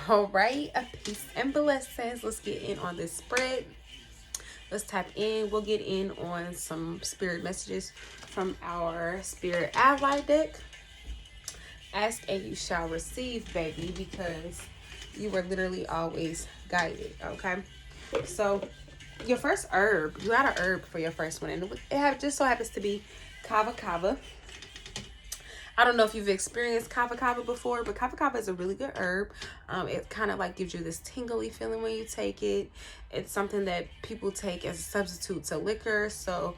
All right, peace and blessings. Let's get in on this spread. Let's tap in. We'll get in on some spirit messages from our spirit ally deck. Ask and you shall receive, baby, because you were literally always guided. Okay, so your first herb, you got an herb for your first one, and it just so happens to be kava kava. I don't know if you've experienced kava kava before, but kava kava is a really good herb. It kind of like gives you this tingly feeling when you take it. It's something that people take as a substitute to liquor. So,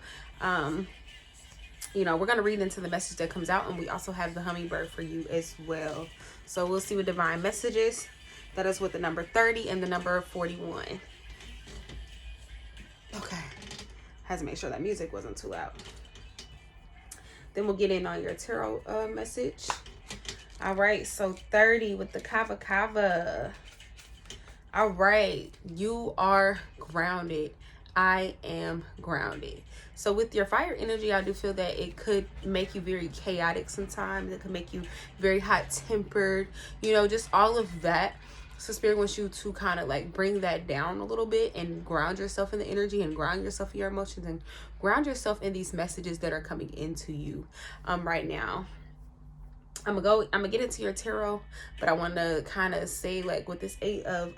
you know, we're going to read into the message that comes out, and we also have the hummingbird for you as well. So we'll see what divine messages. That is with the number 30 and the number 41. Okay. Had to make sure that music wasn't too loud. Then we'll get in on your tarot message. All right, so 30 with the kava kava. All right, you are grounded. I am grounded. So with your fire energy, I do feel that it could make you very chaotic sometimes. It could make you very hot-tempered, you know, just all of that. So Spirit wants you to kind of like bring that down a little bit and ground yourself in the energy and ground yourself in your emotions and ground yourself in these messages that are coming into you right now. I'm gonna get into your tarot, but I want to kind of say, like, with this eight of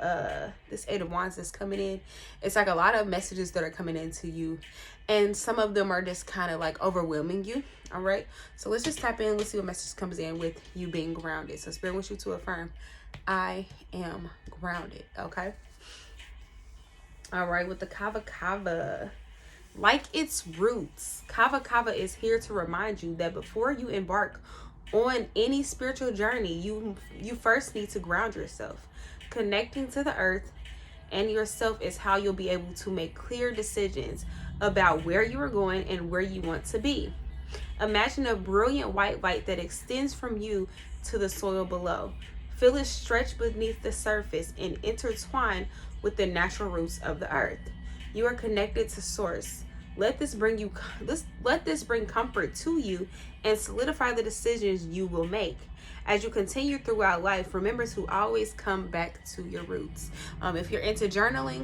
wands that's coming in, it's like a lot of messages that are coming into you, and some of them are just kind of like overwhelming you. All right, so let's just tap in. Let's see what message comes in with you being grounded. So Spirit wants you to affirm, I am grounded. Okay. All right, with the kava kava, like its roots, kava kava is here to remind you that before you embark on any spiritual journey, you first need to ground yourself. Connecting to the earth and yourself is how you'll be able to make clear decisions about where you are going and where you want to be. Imagine a brilliant white light that extends from you to the soil below. Feel it stretch beneath the surface and intertwine with the natural roots of the earth. You are connected to source. Let this bring comfort to you and solidify the decisions you will make. As you continue throughout life, remember to always come back to your roots. If you're into journaling,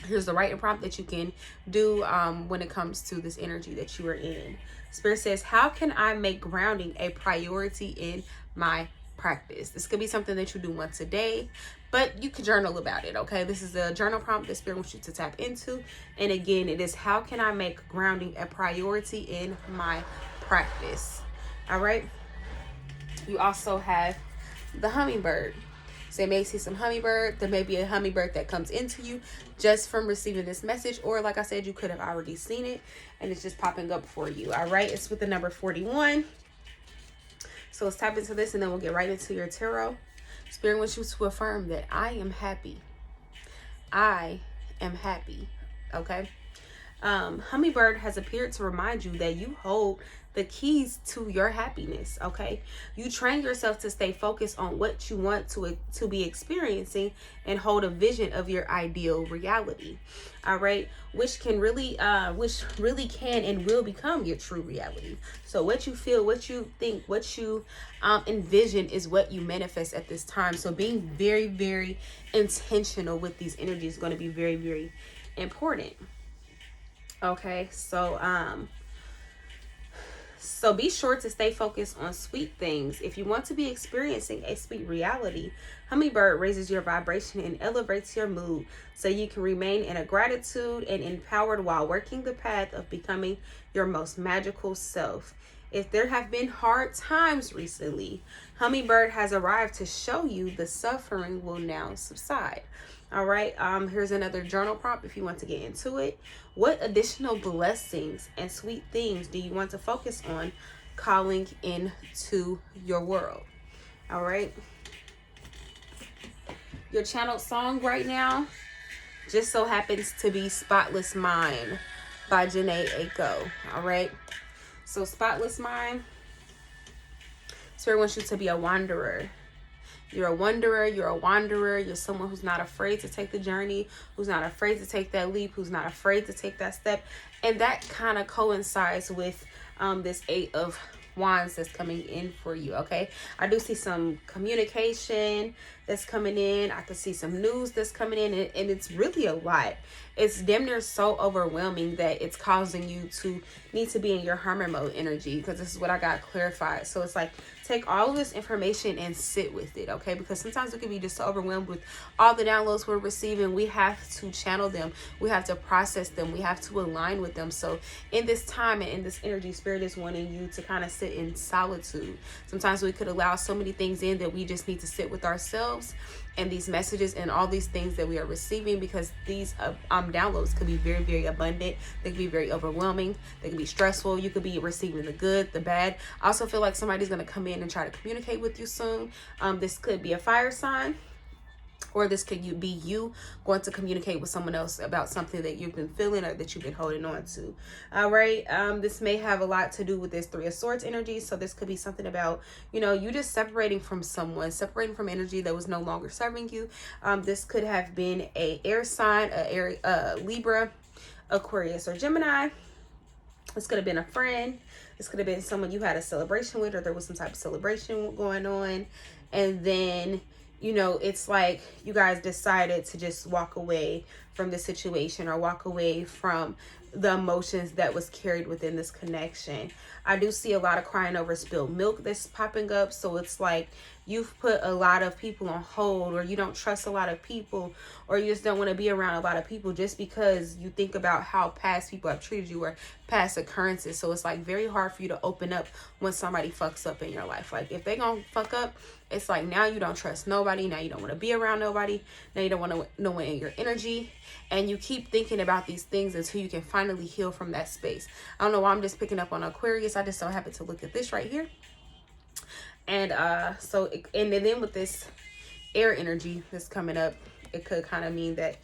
here's the writing prompt that you can do when it comes to this energy that you are in. Spirit says, how can I make grounding a priority in my practice? This could be something that you do once a day, but you can journal about it. Okay, this is a journal prompt that Spirit wants you to tap into, and again, it is, how can I make grounding a priority in my practice? All right, you also have the hummingbird. So you may see some hummingbird. There may be a hummingbird that comes into you just from receiving this message, or like I said, you could have already seen it and it's just popping up for you. All right, it's with the number 41. So let's tap into this and then we'll get right into your tarot. Spirit wants you to affirm that I am happy. I am happy. Okay. Hummingbird has appeared to remind you that you hold the keys to your happiness. Okay. You train yourself to stay focused on what you want to be experiencing and hold a vision of your ideal reality. All right. Which really can and will become your true reality. So what you feel, what you think, what you envision is what you manifest at this time. So being very, very intentional with these energies is going to be very, very important. Okay, so be sure to stay focused on sweet things. If you want to be experiencing a sweet reality, Hummingbird raises your vibration and elevates your mood so you can remain in a gratitude and empowered while working the path of becoming your most magical self. If there have been hard times recently, Hummingbird has arrived to show you the suffering will now subside. All right, here's another journal prompt if you want to get into it. What additional blessings and sweet things do you want to focus on calling into your world? All right. Your channeled song right now just so happens to be Spotless Mind by Janae Aiko. All right. So Spotless Mind, Spirit wants you to be a wanderer. You're a wanderer, you're a wanderer, you're someone who's not afraid to take the journey, who's not afraid to take that leap, who's not afraid to take that step. And that kind of coincides with this 8 of Wands that's coming in for you, okay? I do see some communication that's coming in. I can see some news that's coming in, and it's really a lot. It's damn near so overwhelming that it's causing you to need to be in your hermit mode energy, because this is what I got clarified. So it's like, take all of this information and sit with it, okay? Because sometimes we can be just so overwhelmed with all the downloads we're receiving. We have to channel them. We have to process them. We have to align with them. So in this time and in this energy, Spirit is wanting you to kind of sit in solitude. Sometimes we could allow so many things in that we just need to sit with ourselves and these messages and all these things that we are receiving, because these downloads could be very, very abundant. They could be very overwhelming. They could be stressful. You could be receiving the good, the bad. I also feel like somebody's going to come in and try to communicate with you soon. This could be a fire sign, or this could be you going to communicate with someone else about something that you've been feeling or that you've been holding on to. All right. This may have a lot to do with this Three of Swords energy. So this could be something about, you just separating from someone, separating from energy that was no longer serving you. This could have been a air sign, Libra, Aquarius, or Gemini. This could have been a friend. This could have been someone you had a celebration with, or there was some type of celebration going on. And then, it's like you guys decided to just walk away from the situation, or walk away from the emotions that was carried within this connection. I do see a lot of crying over spilled milk that's popping up. So it's like you've put a lot of people on hold, or you don't trust a lot of people, or you just don't want to be around a lot of people just because you think about how past people have treated you or past occurrences. So it's like very hard for you to open up when somebody fucks up in your life. Like if they gonna fuck up, it's like now you don't trust nobody. Now you don't want to be around nobody. Now you don't want no one in your energy. And you keep thinking about these things until you can finally heal from that space. I don't know why I'm just picking up on Aquarius. I just so happen to look at this right here. And and then with this air energy that's coming up, it could kind of mean that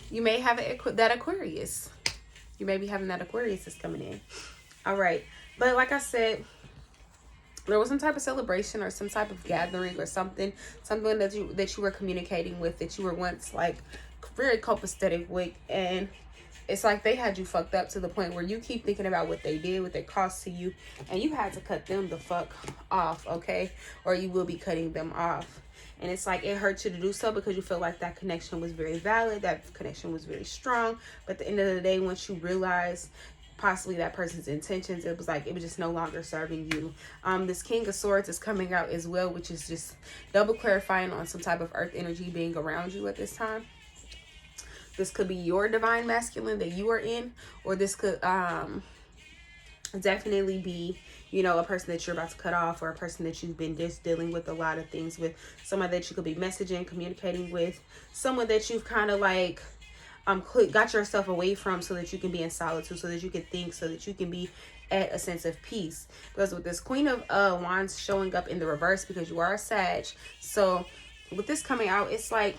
you may have that Aquarius. You may be having that Aquarius that's coming in. All right. But like I said, there was some type of celebration or some type of gathering or something that you were communicating with, that you were once like very copacetic with, and it's like they had you fucked up to the point where you keep thinking about what they did, what they cost to you, and you had to cut them the fuck off, okay? Or you will be cutting them off. And it's like it hurts you to do so because you feel like that connection was very valid, that connection was very strong. But at the end of the day, once you realize possibly that person's intentions, it was just no longer serving you. This King of Swords is coming out as well, which is just double clarifying on some type of earth energy being around you at this time. This could be your divine masculine that you are in, or this could definitely be, a person that you're about to cut off, or a person that you've been just dealing with a lot of things with, someone that you could be messaging, communicating with, someone that you've kind of like got yourself away from so that you can be in solitude, so that you can think, so that you can be at a sense of peace. Because with this Queen of Wands showing up in the reverse, because you are a Sag, so with this coming out, it's like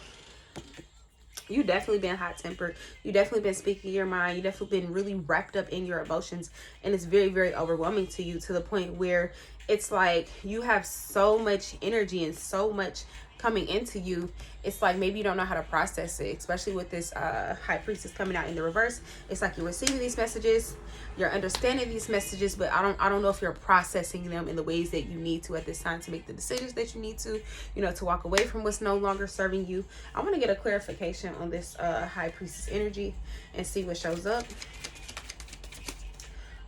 you definitely been hot-tempered. You definitely been speaking your mind. You definitely been really wrapped up in your emotions. And it's very, very overwhelming to you, to the point where it's like you have so much energy and so much coming into you. It's like maybe you don't know how to process it, especially with this High Priestess coming out in the reverse. It's like you're receiving these messages, you're understanding these messages, but I don't know if you're processing them in the ways that you need to at this time to make the decisions that you need to, to walk away from what's no longer serving you. I want to get a clarification on this High Priestess energy and see what shows up.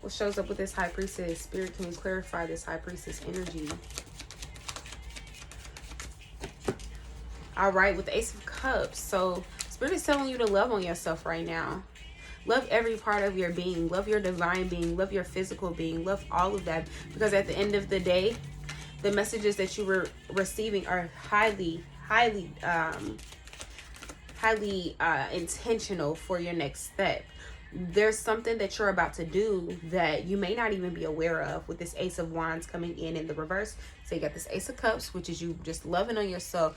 What shows up with this High Priestess? Spirit, can you clarify this High Priestess energy? All right, with the Ace of Cups. So Spirit is telling you to love on yourself right now. Love every part of your being. Love your divine being. Love your physical being. Love all of that. Because at the end of the day, the messages that you were receiving are highly intentional for your next step. There's something that you're about to do that you may not even be aware of with this Ace of Wands coming in the reverse. So you got this Ace of Cups, which is you just loving on yourself,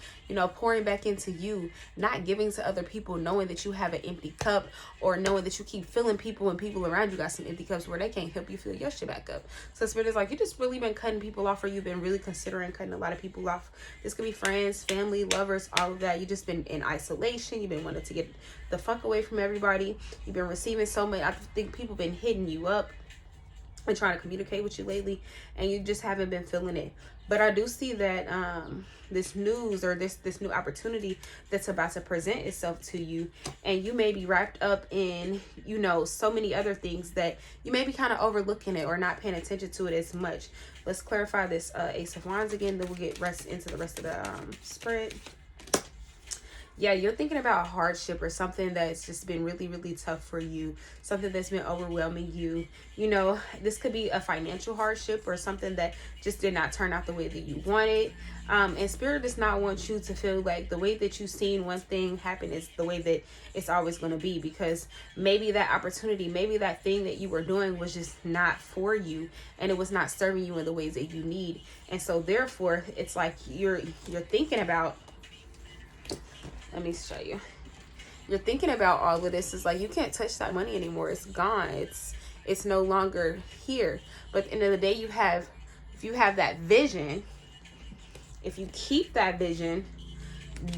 pouring back into you, not giving to other people, knowing that you have an empty cup, or knowing that you keep filling people and people around you got some empty cups where they can't help you fill your shit back up. So Spirit is like, you just really been cutting people off, or you've been really considering cutting a lot of people off. This could be friends, family, lovers, all of that. You just been in isolation. You've been wanting to get the fuck away from everybody. You've been receiving so much. I think people been hitting you up. and trying to communicate with you lately, and you just haven't been feeling it. But I do see that this news, or this new opportunity that's about to present itself to you, and you may be wrapped up in, you know, so many other things that you may be kind of overlooking it or not paying attention to it as much. Let's clarify this Ace of Wands again, then we'll get into the rest of the spread. Yeah, you're thinking about hardship or something that's just been really, really tough for you. Something that's been overwhelming you. You know, this could be a financial hardship or something that just did not turn out the way that you wanted. And Spirit does not want you to feel like the way that you've seen one thing happen is the way that it's always going to be. Because maybe that opportunity, maybe that thing that you were doing was just not for you. And it was not serving you in the ways that you need. And so therefore, it's like you're thinking about, let me show you. You're thinking about all of this. It's like you can't touch that money anymore. It's gone. It's no longer here. But at the end of the day, if you have that vision, if you keep that vision,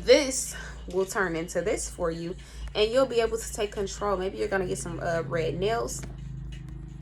this will turn into this for you, and you'll be able to take control. Maybe you're gonna get some red nails.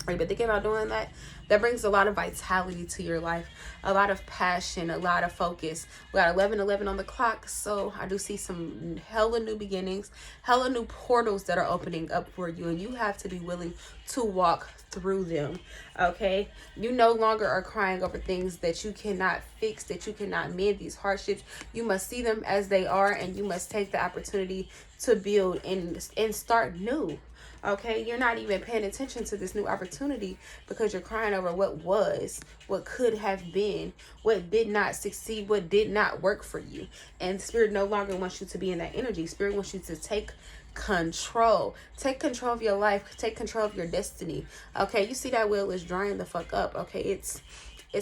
Are you been thinking about doing that? That brings a lot of vitality to your life, a lot of passion, a lot of focus. We got 11:11 on the clock, so I do see some hella new beginnings, hella new portals that are opening up for you, and you have to be willing to walk through them. Okay, you no longer are crying over things that you cannot fix, that you cannot mend. These hardships, you must see them as they are, and you must take the opportunity to build and start new. Okay, you're not even paying attention to this new opportunity because you're crying over what was, what could have been, what did not succeed, what did not work for you. And Spirit no longer wants you to be in that energy. Spirit wants you to take control. Take control of your life. Take control of your destiny. Okay, you see that wheel is drying the fuck up. Okay, it's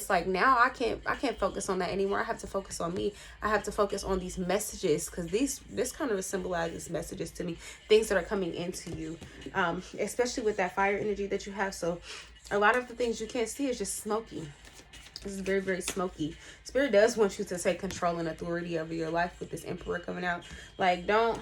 like now I can't focus on that anymore. I have to focus on me. I have to focus on these messages, because this kind of symbolizes messages to me, things that are coming into you, especially with that fire energy that you have. So a lot of the things you can't see is just smoky. This is very, very smoky. Spirit does want you to take control and authority over your life with this Emperor coming out. Like, don't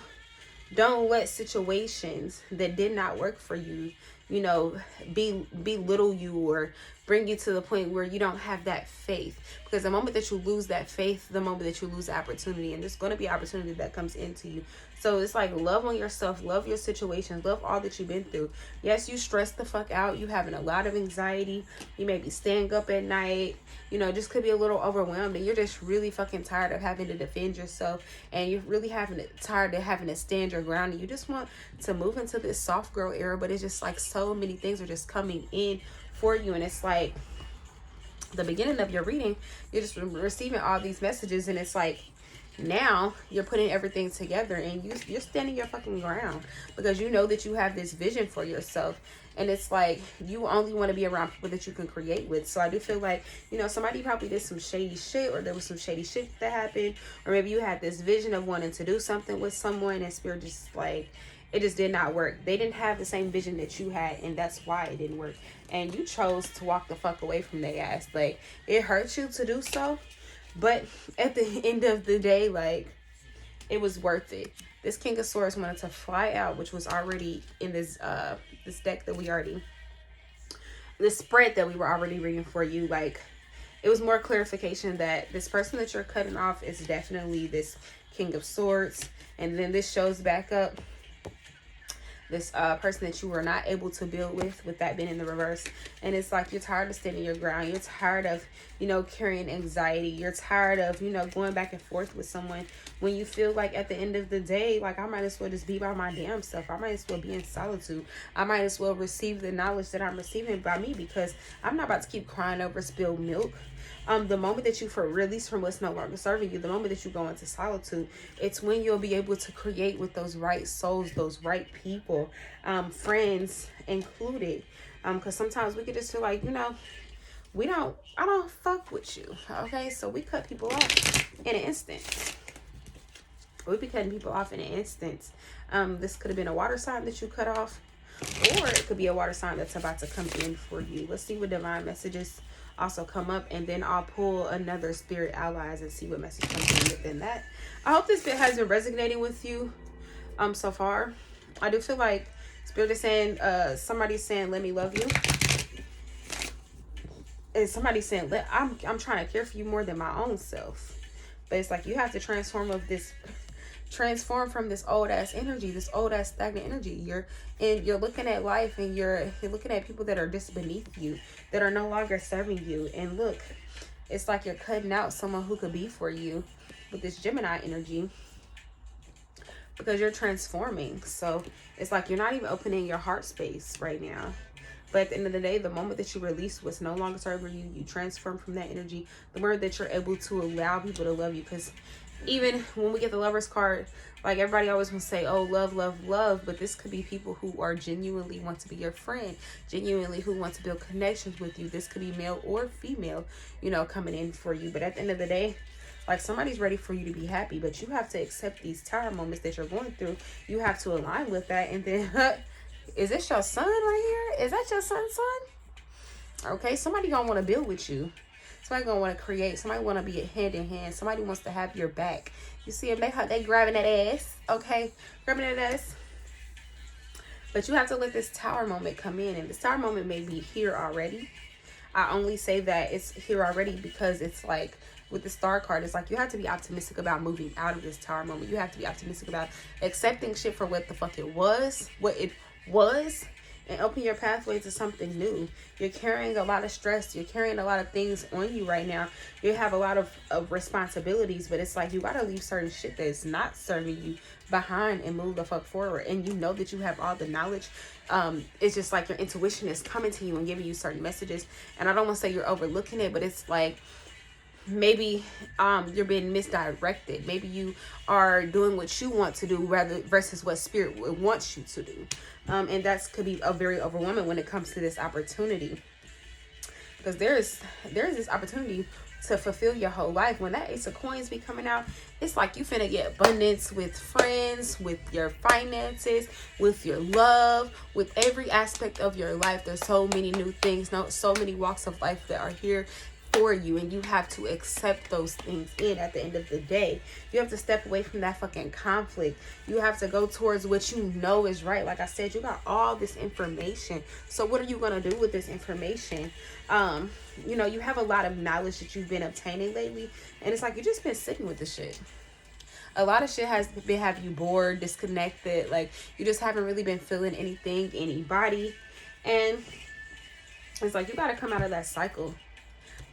let situations that did not work for you, you know, belittle you or bring you to the point where you don't have that faith. Because the moment that you lose that faith, the moment that you lose the opportunity, and there's going to be opportunity that comes into you. So it's like, love on yourself, love your situations, love all that you've been through. Yes, you stressed the fuck out. You having a lot of anxiety. You may be staying up at night. You know, just could be a little overwhelmed, and you're just really fucking tired of having to defend yourself, and you're really tired of having to stand your ground, and you just want to move into this soft girl era. But it's just like so many things are just coming in for you, and it's like the beginning of your reading, you're just receiving all these messages, and it's like now you're putting everything together, and you're standing your fucking ground because you know that you have this vision for yourself. And it's like you only want to be around people that you can create with. So I do feel like, you know, somebody probably did some shady shit, or there was some shady shit that happened, or maybe you had this vision of wanting to do something with someone, and Spirit just like, it just did not work. They didn't have the same vision that you had, and that's why it didn't work. And you chose to walk the fuck away from their ass. Like, it hurts you to do so, but at the end of the day, like, it was worth it. This King of Swords wanted to fly out, which was already in this this deck that this spread that we were already reading for you. Like, it was more clarification that this person that you're cutting off is definitely this King of Swords. And then this shows back up this person that you were not able to build with that being in the reverse. And it's like you're tired of standing your ground. You're tired of, you know, carrying anxiety. You're tired of, you know, going back and forth with someone when you feel like at the end of the day, like, I might as well just be by my damn self. I might as well be in solitude. I might as well receive the knowledge that I'm receiving by me, because I'm not about to keep crying over spilled milk. The moment that you release from what's no longer serving you, the moment that you go into solitude, it's when you'll be able to create with those right souls, those right people, friends included. Because sometimes we could just feel like, you know, I don't fuck with you. Okay, so we cut people off in an instant. We be cutting people off in an instant. This could have been a water sign that you cut off, or it could be a water sign that's about to come in for you. Let's see what divine messages also come up, and then I'll pull another spirit allies and see what message comes in within that. I hope this bit has been resonating with you so far. I do feel like Spirit is saying somebody's saying let me love you. and somebody's saying, I'm trying to care for you more than my own self. But it's like you have to transform from this old ass energy, this old ass stagnant energy. You're looking at life, and you're looking at people that are just beneath you, that are no longer serving you. And look, it's like you're cutting out someone who could be for you with this Gemini energy, because you're transforming. So it's like you're not even opening your heart space right now. But at the end of the day, the moment that you release what's no longer serving you, you transform from that energy. The more that you're able to allow people to love you. Because even when we get the Lover's card, like everybody always wants to say, oh, love, love, love. But this could be people who are genuinely want to be your friend. Genuinely who want to build connections with you. This could be male or female, you know, coming in for you. But at the end of the day, like somebody's ready for you to be happy. But you have to accept these tower moments that you're going through. You have to align with that. And then... is this your son right here? Is that your son's son? Okay, somebody gonna want to build with you. Somebody gonna want to create. Somebody want to be hand in hand. Somebody wants to have your back. You see them, they grabbing that ass. Okay, grabbing that ass. But you have to let this tower moment come in. And this tower moment may be here already. I only say that it's here already because it's like, with the star card, it's like you have to be optimistic about moving out of this tower moment. You have to be optimistic about accepting shit for what the fuck it was, and open your pathway to something new. You're carrying a lot of stress. You're carrying a lot of things on you right now. You have a lot of responsibilities, but it's like you gotta leave certain shit that's not serving you behind and move the fuck forward. And you know that you have all the knowledge. It's just like your intuition is coming to you and giving you certain messages. And I don't want to say you're overlooking it, but it's like, maybe you're being misdirected. Maybe you are doing what you want to do versus what spirit wants you to do. And that could be very overwhelming when it comes to this opportunity, because there's this opportunity to fulfill your whole life. When that Ace of Coins be coming out, it's like you finna get abundance with friends, with your finances, with your love, with every aspect of your life. There's so many new things, so many walks of life that are here for you, and you have to accept those things in. At the end of the day, you have to step away from that fucking conflict. You have to go towards what you know is right. Like I said, you got all this information, so what are you going to do with this information? You know, you have a lot of knowledge that you've been obtaining lately, and it's like you just been sitting with the shit. A lot of shit has been having you bored, disconnected, like you just haven't really been feeling anything, anybody. And it's like you got to come out of that cycle.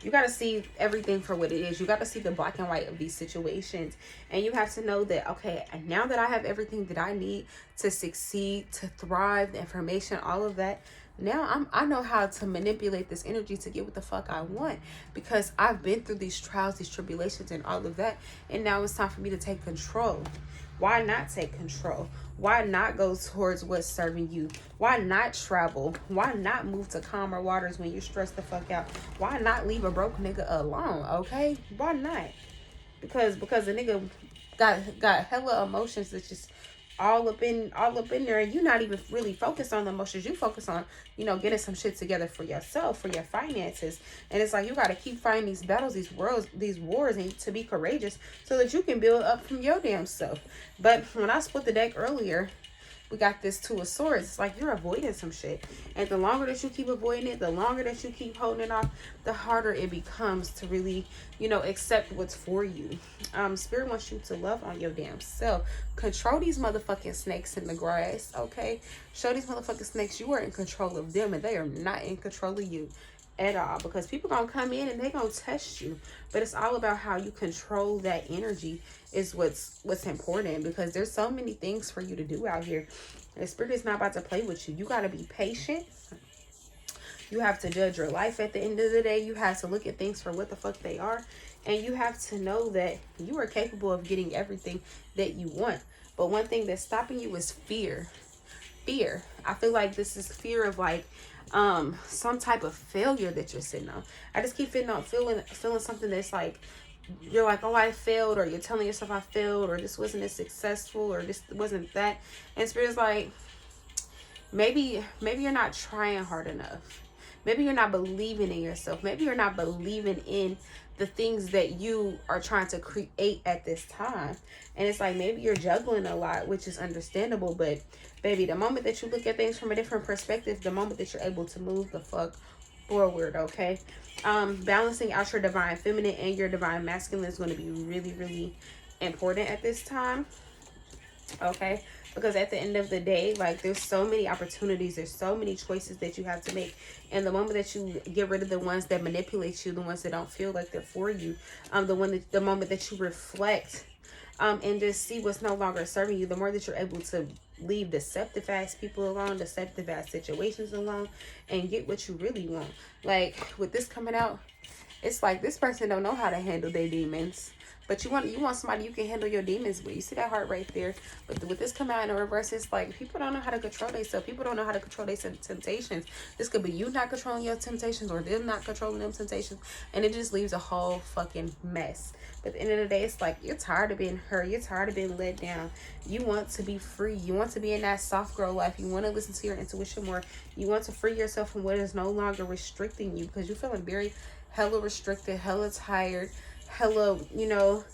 You got to see everything for what it is. You got to see the black and white of these situations. And you have to know that, okay, now that I have everything that I need to succeed, to thrive, the information, all of that, now I know how to manipulate this energy to get what the fuck I want, because I've been through these trials, these tribulations, and all of that. And now it's time for me to take control. Why not take control? Why not go towards what's serving you? Why not travel? Why not move to calmer waters when you're stressed the fuck out? Why not leave a broke nigga alone? Okay, why not? Because the nigga got hella emotions that's just all up in there, and you're not even really focused on the emotions. You focus on, you know, getting some shit together for yourself, for your finances. And it's like you got to keep fighting these battles, these wars, and to be courageous so that you can build up from your damn self. But when I split the deck earlier, we got this Two of Swords. It's like you're avoiding some shit. And the longer that you keep avoiding it, the longer that you keep holding it off, the harder it becomes to really, you know, accept what's for you. Spirit wants you to love on your damn self. Control these motherfucking snakes in the grass, okay? Show these motherfucking snakes you are in control of them, and they are not in control of you at all, because people gonna come in and they gonna test you. But it's all about how you control that energy is what's important, because there's so many things for you to do out here. The spirit is not about to play with you. You got to be patient. You have to judge your life at the end of the day. You have to look at things for what the fuck they are, and you have to know that you are capable of getting everything that you want. But one thing that's stopping you is fear. I feel like this is fear of like some type of failure that you're sitting on. I just keep feeling something that's like, you're like, oh, I failed, or you're telling yourself I failed, or this wasn't as successful, or this wasn't that. And Spirit's like, maybe you're not trying hard enough. Maybe you're not believing in yourself. Maybe you're not believing in the things that you are trying to create at this time. And it's like, maybe you're juggling a lot, which is understandable. But baby, the moment that you look at things from a different perspective, the moment that you're able to move the fuck forward, okay? Balancing out your divine feminine and your divine masculine is going to be really, really important at this time, okay? Because at the end of the day, like, there's so many opportunities, there's so many choices that you have to make, and the moment that you get rid of the ones that manipulate you, the ones that don't feel like they're for you, the moment that you reflect, and just see what's no longer serving you, the more that you're able to leave deceptive ass people alone, deceptive ass situations alone, and get what you really want. Like, with this coming out, it's like this person don't know how to handle their demons, but you want somebody you can handle your demons with. You see that heart right there? But with this coming out in the reverse, it's like people don't know how to control themselves. People don't know how to control their temptations. This could be you not controlling your temptations, or them not controlling them temptations, and it just leaves a whole fucking mess. But at the end of the day, it's like you're tired of being hurt. You're tired of being let down. You want to be free. You want to be in that soft girl life. You want to listen to your intuition more. You want to free yourself from what is no longer restricting you, because you're feeling very hella restricted, hella tired, hella, you know,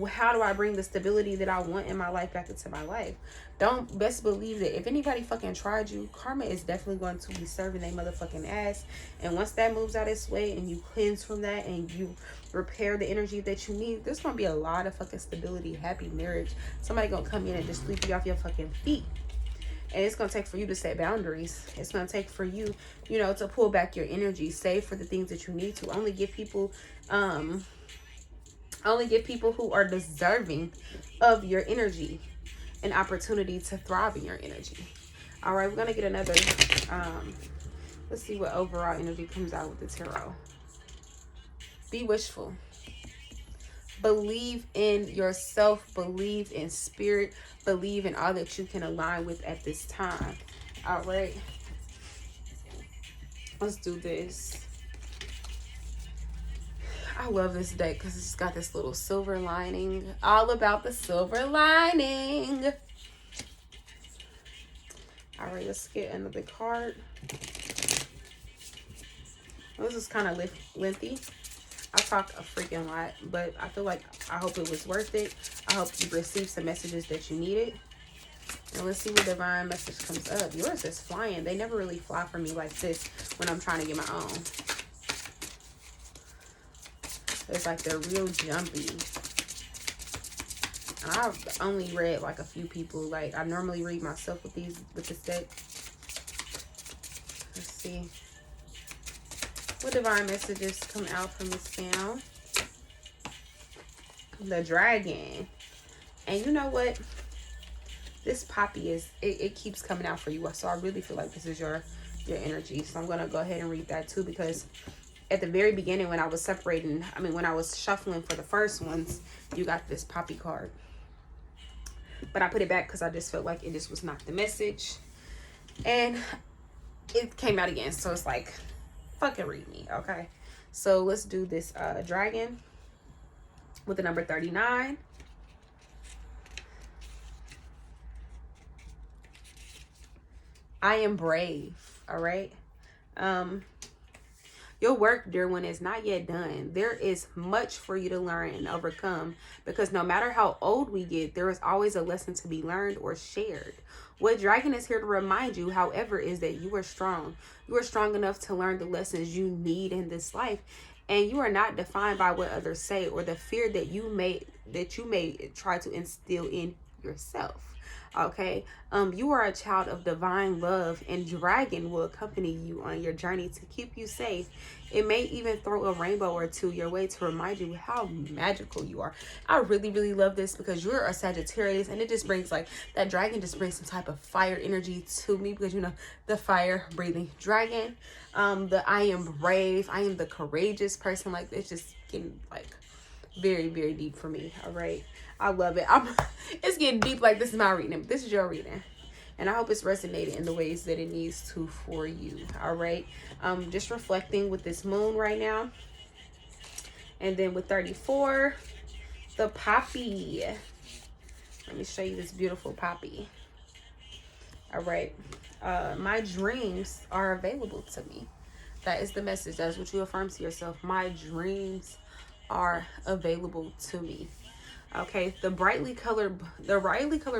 how do I bring the stability that I want in my life back into my life? Don't best believe that if anybody fucking tried you, karma is definitely going to be serving their motherfucking ass. And once that moves out its way and you cleanse from that and you repair the energy that you need, there's gonna be a lot of fucking stability, happy marriage. Somebody gonna come in and just sweep you off your fucking feet. And it's going to take for you to set boundaries. It's going to take for you, you know, to pull back your energy, save for the things that you need to. Only give people who are deserving of your energy an opportunity to thrive in your energy. All right, we're going to get another, let's see what overall energy comes out with the tarot. Be wishful. Believe in yourself, believe in spirit, believe in all that you can align with at this time. All right, let's do this. I love this deck because it's got this little silver lining, all about the silver lining. All right, let's get another card. This is kind of lengthy. I talk a freaking lot, but I feel like I hope it was worth it. I hope you received some messages that you needed. And let's see what divine message comes up. Yours is flying. They never really fly for me like this when I'm trying to get my own. It's like they're real jumpy. And I've only read like a few people. Like, I normally read myself with this deck. Let's see what divine messages come out from this sound. The dragon. And you know what? This poppy is, it keeps coming out for you. So I really feel like this is your energy. So I'm going to go ahead and read that too, because at the very beginning when I was when I was shuffling for the first ones, you got this poppy card. But I put it back because I just felt like it just was not the message. And it came out again. So it's like, fucking read me, okay? So let's do this dragon with the number 39. I am brave, all right? Your work, dear one, is not yet done. There is much for you to learn and overcome, because no matter how old we get, there is always a lesson to be learned or shared. What dragon is here to remind you, however, is that you are strong. You are strong enough to learn the lessons you need in this life, and you are not defined by what others say or the fear that you may try to instill in yourself. Okay, you are a child of divine love, and dragon will accompany you on your journey to keep you safe. It may even throw a rainbow or two your way to remind you how magical you are. I really, really love this because you're a Sagittarius, and it just brings, like, that dragon just brings some type of fire energy to me, because, you know, the fire breathing dragon, the I am brave, I am the courageous person. Like, it's just getting, like, very, very deep for me. All right, I love it. It's getting deep. Like, this is my reading. This is your reading, and I hope it's resonating in the ways that it needs to for you. All right, just reflecting with this moon right now, and then with 34, the poppy. Let me show you this beautiful poppy. All right, my dreams are available to me. That is the message. That is what you affirm to yourself. My dreams are available to me. Okay, the brightly colored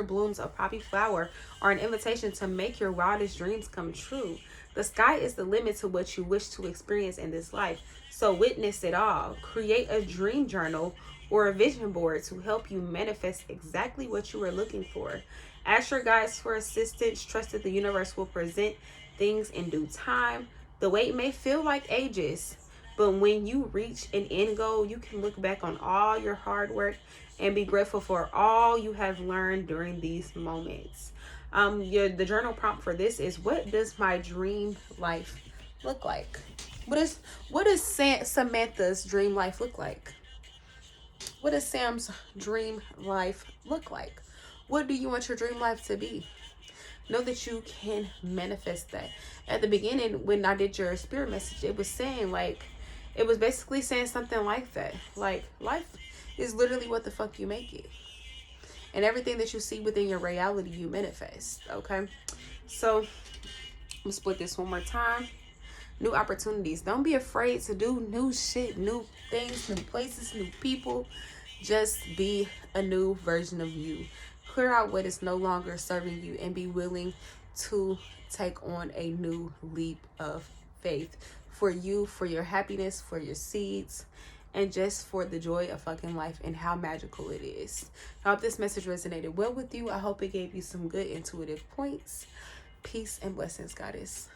blooms of poppy flower are an invitation to make your wildest dreams come true. The sky is the limit to what you wish to experience in this life. So witness it all. Create a dream journal or a vision board to help you manifest exactly what you are looking for. Ask your guides for assistance. Trust that the universe will present things in due time. The wait may feel like ages, but when you reach an end goal, you can look back on all your hard work and be grateful for all you have learned during these moments. The journal prompt for this is, what does my dream life look like? What does Samantha's dream life look like? What does Sam's dream life look like? What do you want your dream life to be? Know that you can manifest that. At the beginning, when I did your spirit message, it was saying, like, it was basically saying something like that. Like, life is literally what the fuck you make it. And everything that you see within your reality, you manifest. Okay? So, I'm gonna split this one more time. New opportunities. Don't be afraid to do new shit, new things, new places, new people. Just be a new version of you. Clear out what is no longer serving you and be willing to take on a new leap of faith for you, for your happiness, for your seeds, and just for the joy of fucking life and how magical it is. I hope this message resonated well with you. I hope it gave you some good intuitive points. Peace and blessings, goddess.